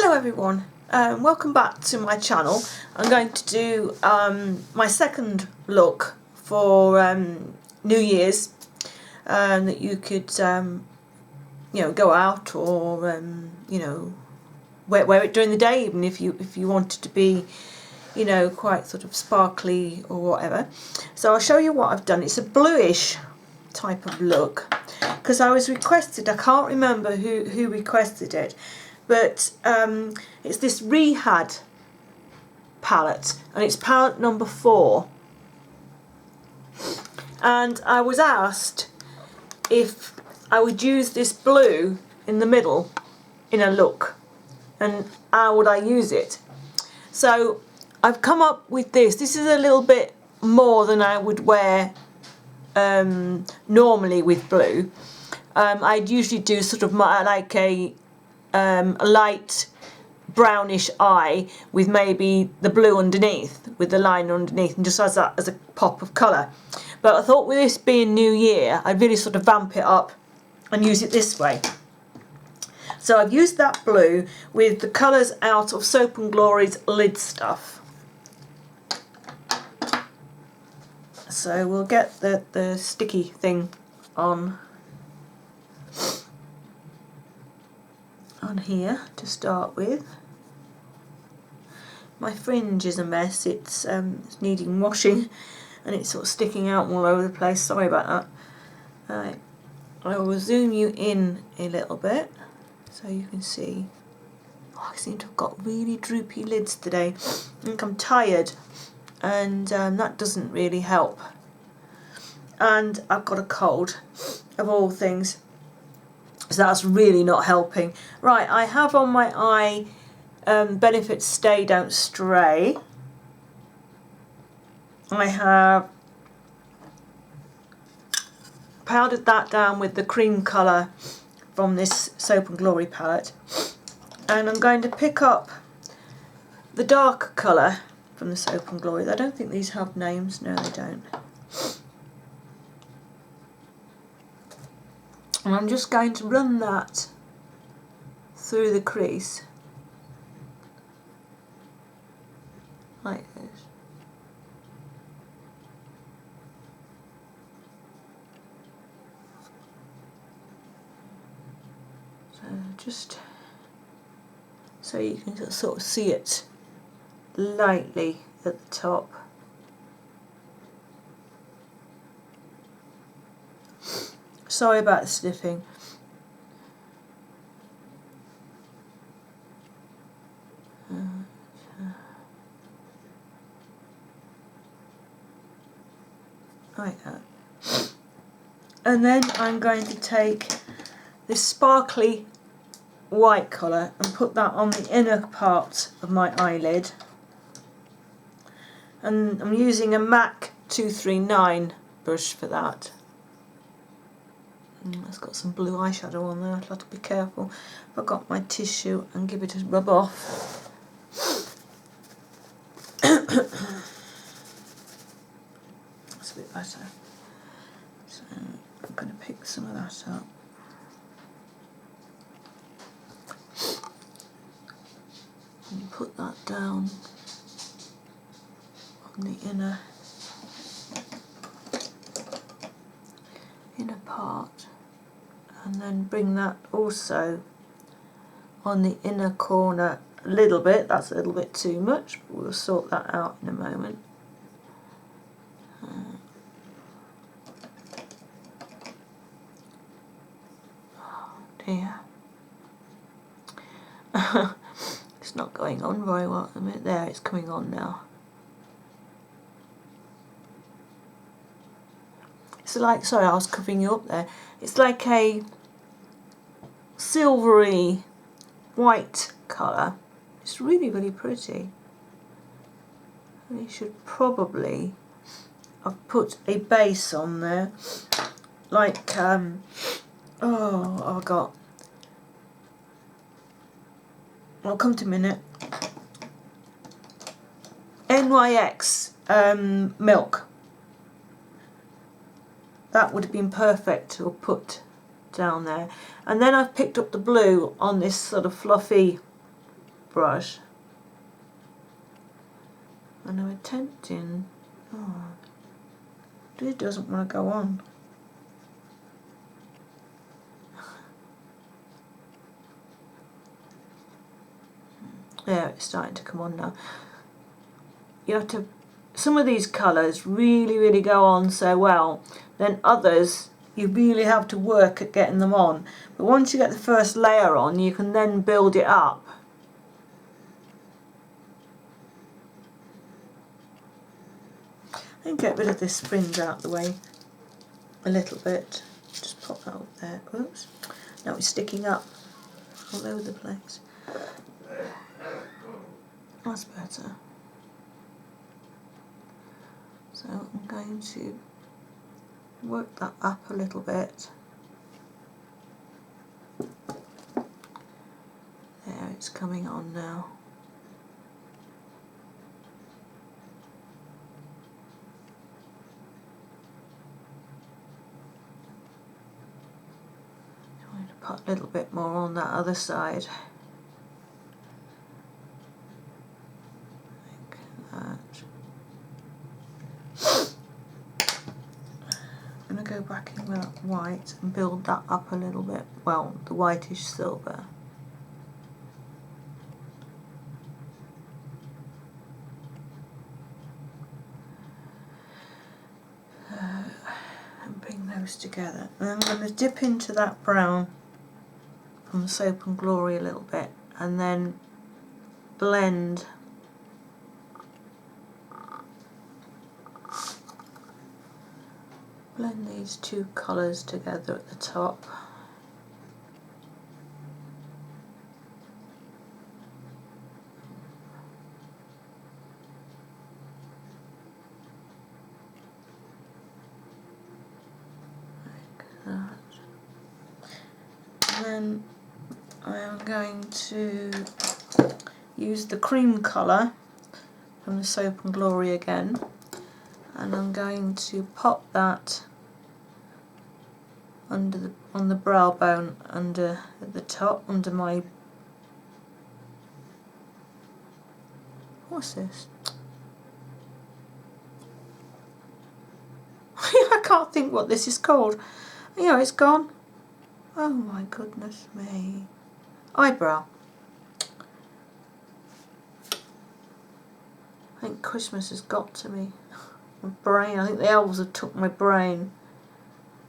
Hello everyone, welcome back to my channel. I'm going to do my second look for New Year's that you could go out or wear it during the day, even if you wanted to be quite sort of sparkly or whatever. So I'll show you what I've done. It's a bluish type of look because I was requested, I can't remember who requested it, but it's this Rehad palette, and it's palette number 4. And I was asked if I would use this blue in the middle in a look, and how would I use it. So I've come up with this. This is a little bit more than I would wear normally with blue. I'd usually do sort of like a light brownish eye with maybe the blue underneath, with the line underneath, and just as a pop of colour. But I thought with this being New Year, I'd really sort of vamp it up and use it this way. So I've used that blue with the colours out of Soap and Glory's Lid Stuff. So we'll get the sticky thing on here to start with. My fringe is a mess. It's needing washing, and it's sort of sticking out all over the place. Sorry about that. Right, I will zoom you in a little bit so you can see. I seem to have got really droopy lids today. I think I'm tired, and that doesn't really help. And I've got a cold, of all things. So that's really not helping. Right, I have on my eye Benefit Stay Don't Stray. I have powdered that down with the cream colour from this Soap and Glory palette. And I'm going to pick up the dark colour from the Soap and Glory. I don't think these have names. No, they don't. And I'm just going to run that through the crease like this. So just so you can sort of see it lightly at the top. Sorry about the sniffing. Like that. And then I'm going to take this sparkly white colour and put that on the inner part of my eyelid. And I'm using a MAC 239 brush for that. It's got some blue eyeshadow on there. I'll have to be careful. I've got my tissue and give it a rub off. That's a bit better. So I'm going to pick some of that up. And you put that down on the inner part, and then bring that also on the inner corner a little bit. That's a little bit too much, but we'll sort that out in a moment. Oh dear. It's not going on very well at the minute. There, it's coming on now. It's like, sorry, I was covering you up there. It's like a silvery white colour. It's really, really pretty. We should probably have put a base on there. Like, I've got. I'll come to a minute. NYX Milk. That would have been perfect to put down there. And then I've picked up the blue on this sort of fluffy brush, and I'm attempting, oh, it doesn't want to go on. There, it's starting to come on now. You have to, some of these colours really go on so well, then others you really have to work at getting them on. But once you get the first layer on, you can then build it up. And get rid of this fringe out the way a little bit. Just pop that up there. Oops. Now it's sticking up all over the place. That's better. So I'm going to work that up a little bit. There, it's coming on now. I'm going to put a little bit more on that other side. I'm going to go back in with that white and build that up a little bit. Well, the whitish silver. And bring those together. And I'm going to dip into that brown from the Soap and Glory a little bit, and then blend these two colours together at the top. Like that. And then I am going to use the cream colour from the Soap and Glory again, and I'm going to pop that under on the brow bone, under at the top, under my, what's this? I can't think what this is called. Yeah, it's gone. Oh my goodness me. Eyebrow. I think Christmas has got to me. My brain, I think the elves have took my brain.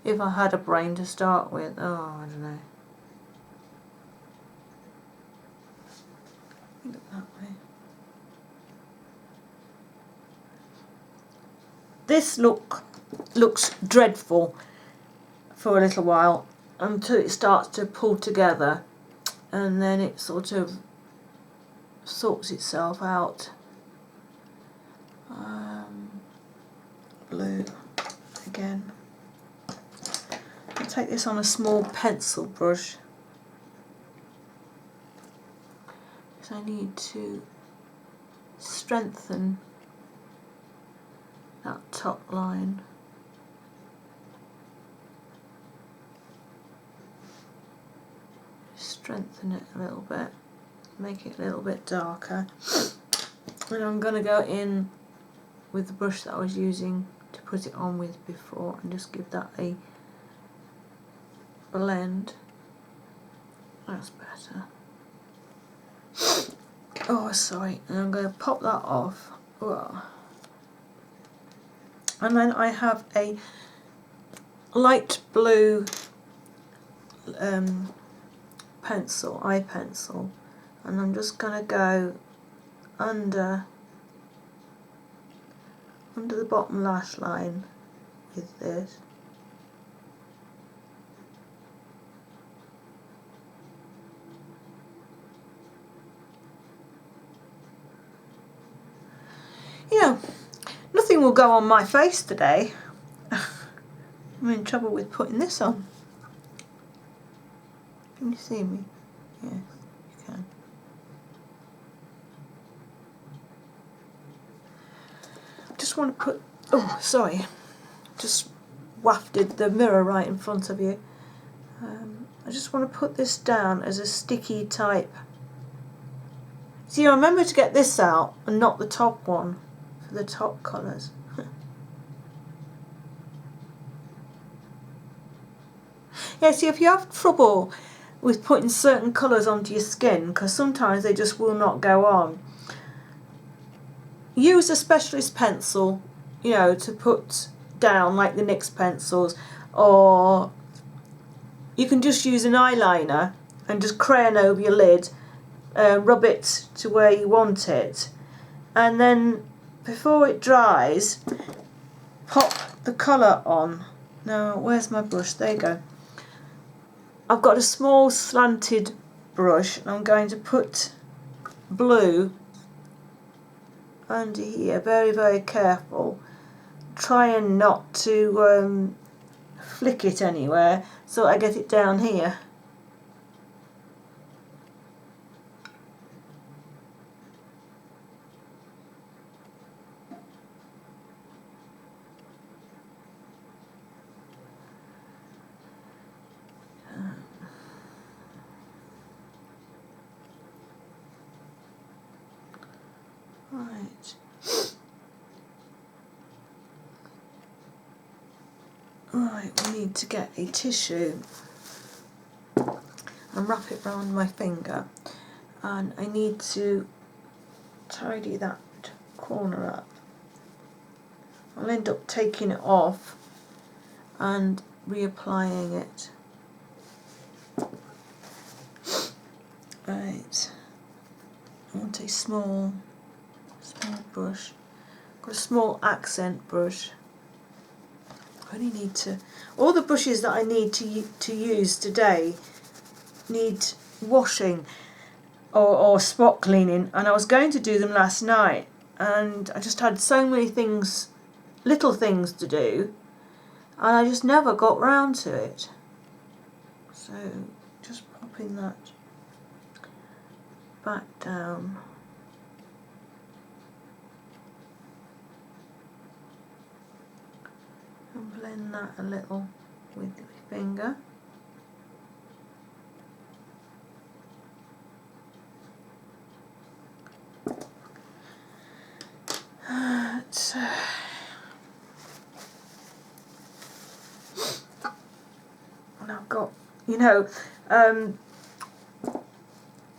If I had a brain to start with. Oh, I don't know. Look that way. This looks dreadful for a little while until it starts to pull together, and then it sort of sorts itself out. Blue again. I'll take this on a small pencil brush, because I need to strengthen that top line. Strengthen it a little bit, make it a little bit darker. And I'm going to go in with the brush that I was using to put it on with before and just give that a blend. That's better. Oh, sorry. And I'm going to pop that off. Whoa. And then I have a light blue pencil, eye pencil, and I'm just going to go under the bottom lash line with this. Yeah, nothing will go on my face today. I'm in trouble with putting this on. Can you see me? Yes, you can. Just want to put, oh sorry, just wafted the mirror right in front of you. I just want to put this down as a sticky type See, I remember to get this out and not the top one for the top colours. Yeah, see, if you have trouble with putting certain colours onto your skin, because sometimes they just will not go on, use a specialist pencil, you know, to put down, like the NYX pencils, or you can just use an eyeliner and just crayon over your lid, rub it to where you want it, and then before it dries, pop the colour on. Now, where's my brush? There you go. I've got a small slanted brush, and I'm going to put blue under here, very, very careful, trying not to flick it anywhere, so I get it down here. Right. Right, we need to get a tissue and wrap it round my finger, and I need to tidy that corner up. I'll end up taking it off and reapplying it. Right, I want a small brush. Got a small accent brush. I only need to. All the brushes that I need to use today need washing or spot cleaning, and I was going to do them last night, and I just had so many things, little things to do, and I just never got round to it. So just popping that back down. And blend that a little with the finger. And I've got, you know,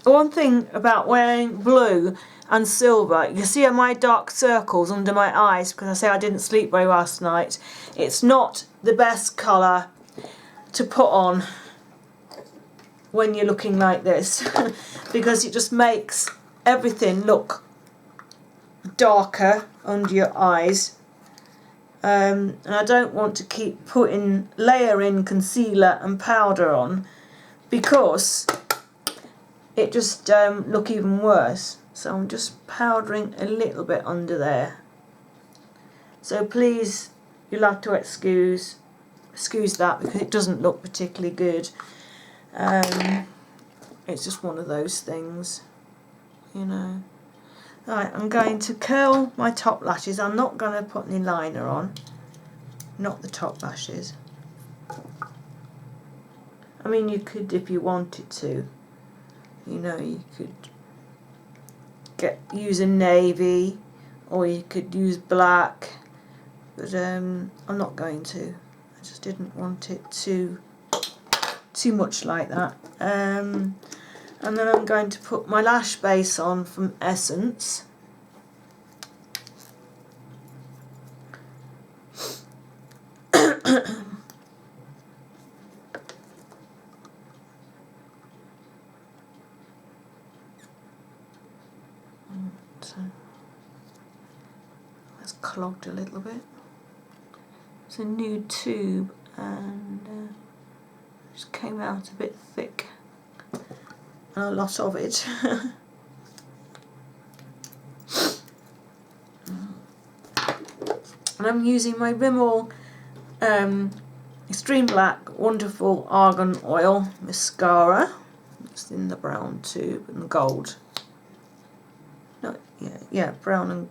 one thing about wearing blue and silver, you see my dark circles under my eyes because I say I didn't sleep very well last night. It's not the best colour to put on when you're looking like this because it just makes everything look darker under your eyes. And I don't want to keep layering concealer and powder on because it just look even worse. So I'm just powdering a little bit under there. So please, you'll have to excuse that because it doesn't look particularly good. It's just one of those things, you know. Right, I'm going to curl my top lashes. I'm not going to put any liner on, not the top lashes. I mean, you could if you wanted to, you know, you could use a navy or you could use black, but I'm not going to. I just didn't want it too much like that. And then I'm going to put my lash base on from Essence. So that's clogged a little bit. It's a new tube and just came out a bit thick. And a lot of it. And I'm using my Rimmel Extreme Black Wonderful Argan Oil Mascara. It's in the brown tube and the gold. No, yeah, brown and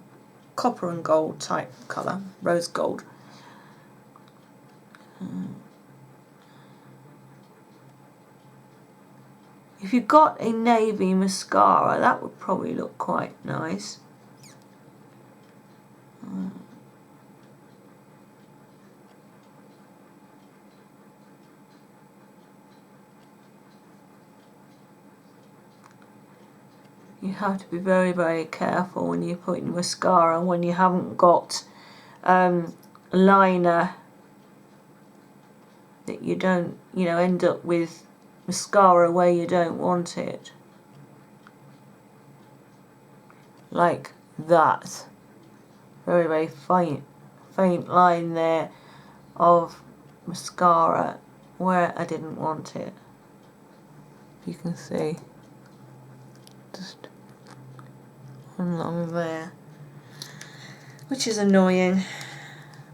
copper and gold type colour, rose gold. If you've got a navy mascara, that would probably look quite nice. You have to be very, very careful when you're putting mascara, when you haven't got a liner, that you don't, end up with mascara where you don't want it. Like that. Very, very faint line there of mascara where I didn't want it. You can see. Just along there. Which is annoying.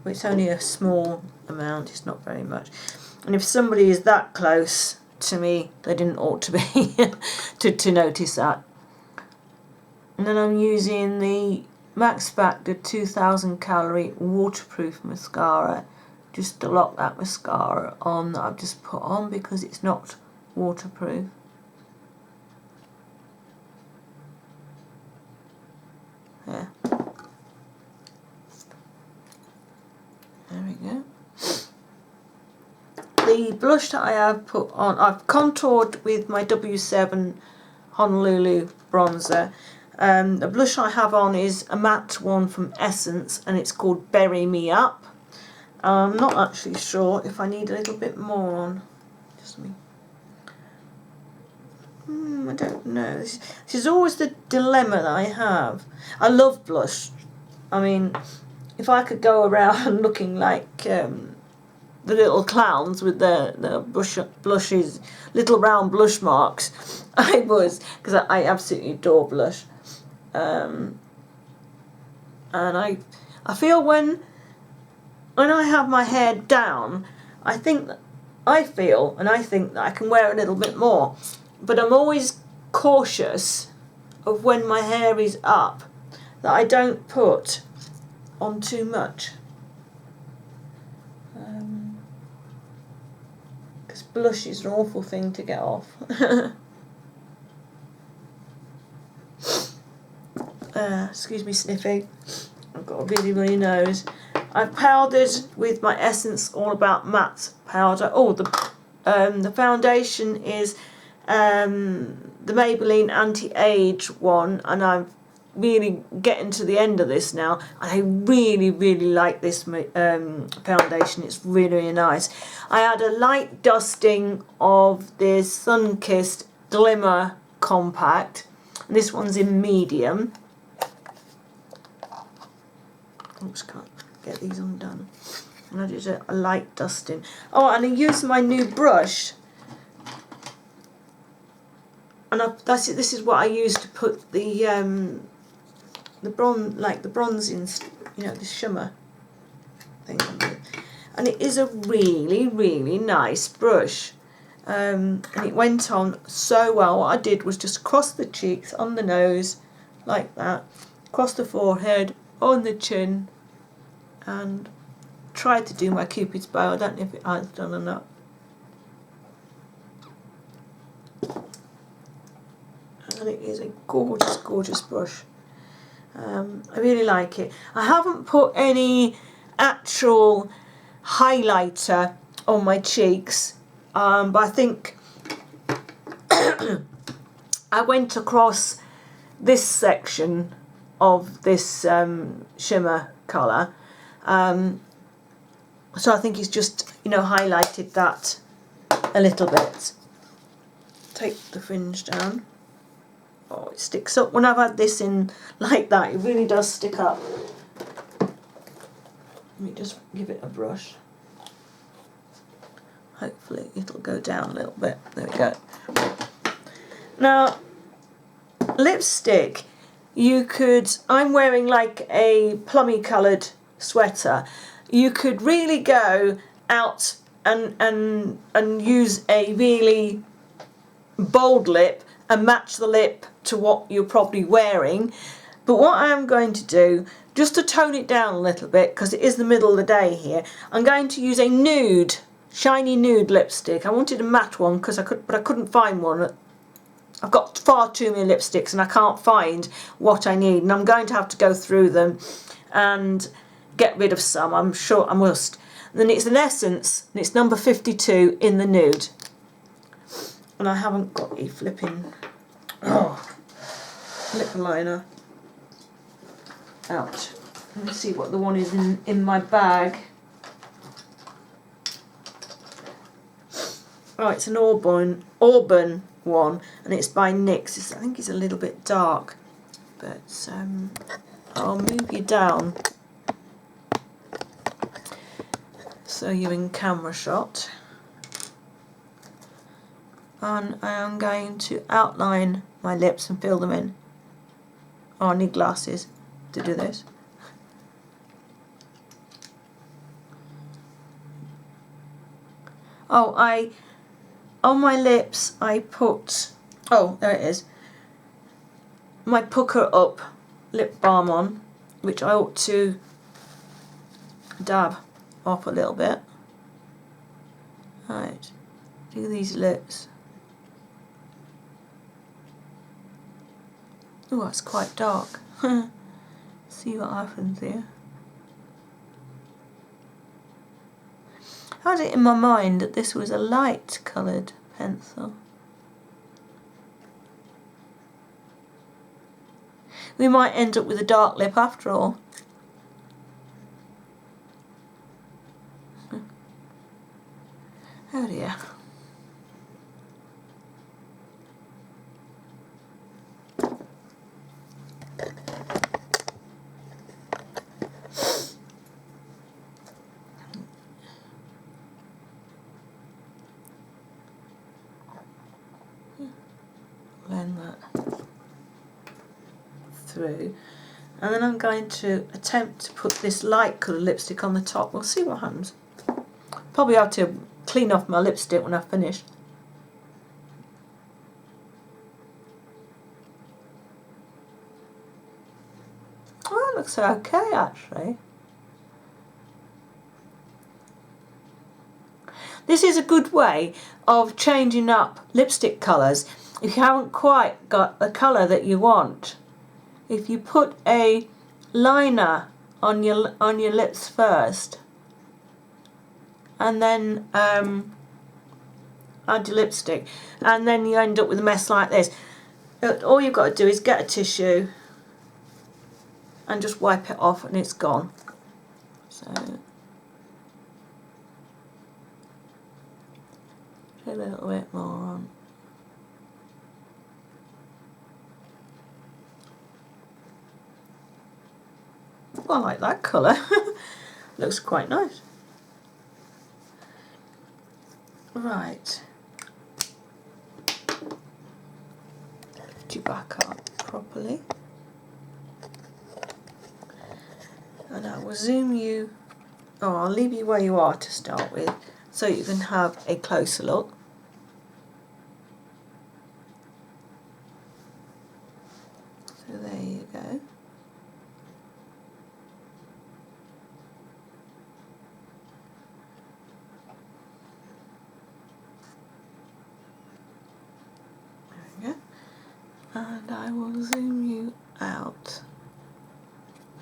But it's only a small amount, it's not very much. And if somebody is that close to me, they didn't ought to be to notice that. And then I'm using the Max Factor 2000 calorie waterproof mascara just to lock that mascara on that I've just put on because it's not waterproof. There. There we go. The blush that I have put on, I've contoured with my W7 Honolulu bronzer. The blush I have on is a matte one from Essence and it's called Berry Me Up. I'm not actually sure if I need a little bit more on. Just me. I don't know. This is always the dilemma that I have. I love blush. I mean, if I could go around looking like the little clowns with the blushes, little round blush marks, I would, because I absolutely adore blush. And I feel when I have my hair down, I think that I think that I can wear a little bit more. But I'm always cautious of when my hair is up that I don't put on too much. Because blush is an awful thing to get off. Excuse me sniffing. I've got a really runny nose. I've powdered with my Essence All About Matte powder. Oh, the foundation is the Maybelline Anti-Age one, and I'm really getting to the end of this now. I really, really like this foundation. It's really, really nice. I had a light dusting of this Sunkissed Glimmer Compact. This one's in medium. Oops, can't get these undone. And I did a light dusting. Oh, and I used my new brush. And this is what I use to put the bronze in, the shimmer thing. And it is a really, really nice brush. And it went on so well. What I did was just cross the cheeks, on the nose, like that, across the forehead, on the chin, and tried to do my Cupid's bow. I don't know if it has done or not. And it is a gorgeous, gorgeous brush. I really like it. I haven't put any actual highlighter on my cheeks, but I think I went across this section of this shimmer colour, so I think it's just highlighted that a little bit. Take the fringe down. Oh, it sticks up when I've had this in like that. It really does stick up. Let me just give it a brush. Hopefully it'll go down a little bit. There we go. Now, lipstick, I'm wearing like a plummy coloured sweater. You could really go out and use a really bold lip and match the lip to what you're probably wearing. But what I am going to do, just to tone it down a little bit, because it is the middle of the day here, I'm going to use a nude, shiny nude lipstick. I wanted a matte one but I couldn't find one I've got far too many lipsticks and I can't find what I need, and I'm going to have to go through them and get rid of some. I'm sure I must. And then it's an Essence, and it's number 52 in the nude. And I haven't got a flipping lip liner out. Let me see what the one is in my bag. Oh, it's an Auburn one, and it's by NYX. I think it's a little bit dark, but I'll move you down so you're in camera shot. And I am going to outline my lips and fill them in. Oh, I need glasses to do this. Oh, on my lips I put, oh, there it is, my Pucker Up lip balm on, which I ought to dab off a little bit. Right, do these lips. Oh, that's quite dark. See what happens here. I had it in my mind that this was a light coloured pencil. We might end up with a dark lip after all. Oh dear. Blend that through, and then I'm going to attempt to put this light colour lipstick on the top. We'll see what happens. Probably have to clean off my lipstick when I've finished. Oh, that looks okay actually. This is a good way of changing up lipstick colours if you haven't quite got the colour that you want. If you put a liner on your lips first, and then add your lipstick, and then you end up with a mess like this. All you've got to do is get a tissue and just wipe it off, and it's gone. So a little bit more on. Well, I like that colour. Looks quite nice. Right. Put you back up properly. And I will zoom you. Oh, I'll leave you where you are to start with, so you can have a closer look. So there you go. And I will zoom you out.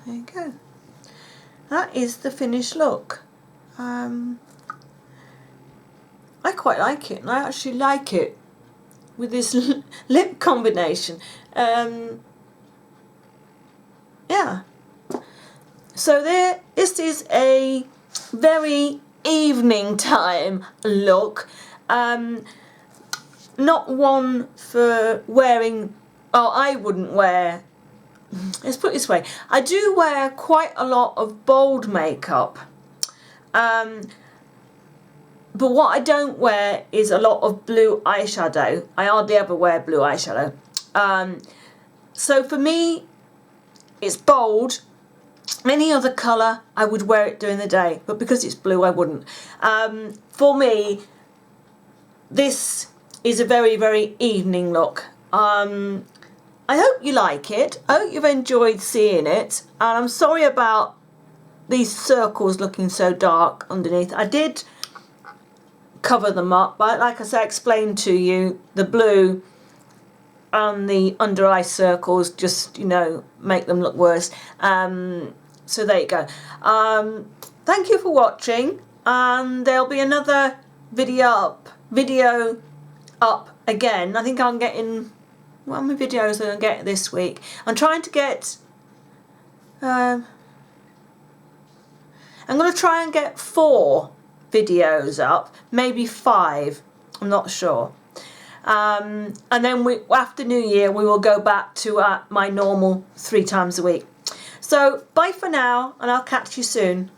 There you go. That is the finished look. I quite like it, and I actually like it with this lip combination. Yeah. So this is a very evening time look. Not one for wearing. Oh, I wouldn't wear. Let's put it this way. I do wear quite a lot of bold makeup. But what I don't wear is a lot of blue eyeshadow. I hardly ever wear blue eyeshadow. So for me, it's bold. Any other colour, I would wear it during the day. But because it's blue, I wouldn't. For me, this is a very, very evening look. I hope you like it. I hope you've enjoyed seeing it. And I'm sorry about these circles looking so dark underneath. I did cover them up, but like I said, I explained to you, the blue and the under eye circles, just, you know, make them look worse. So there you go. Thank you for watching, and there'll be another video up again. I think I'm getting, what many videos am I going to get this week? I'm trying to get, I'm going to try and get 4 videos up, maybe 5, I'm not sure. And then after New Year we will go back to my normal 3 times a week. So bye for now, and I'll catch you soon.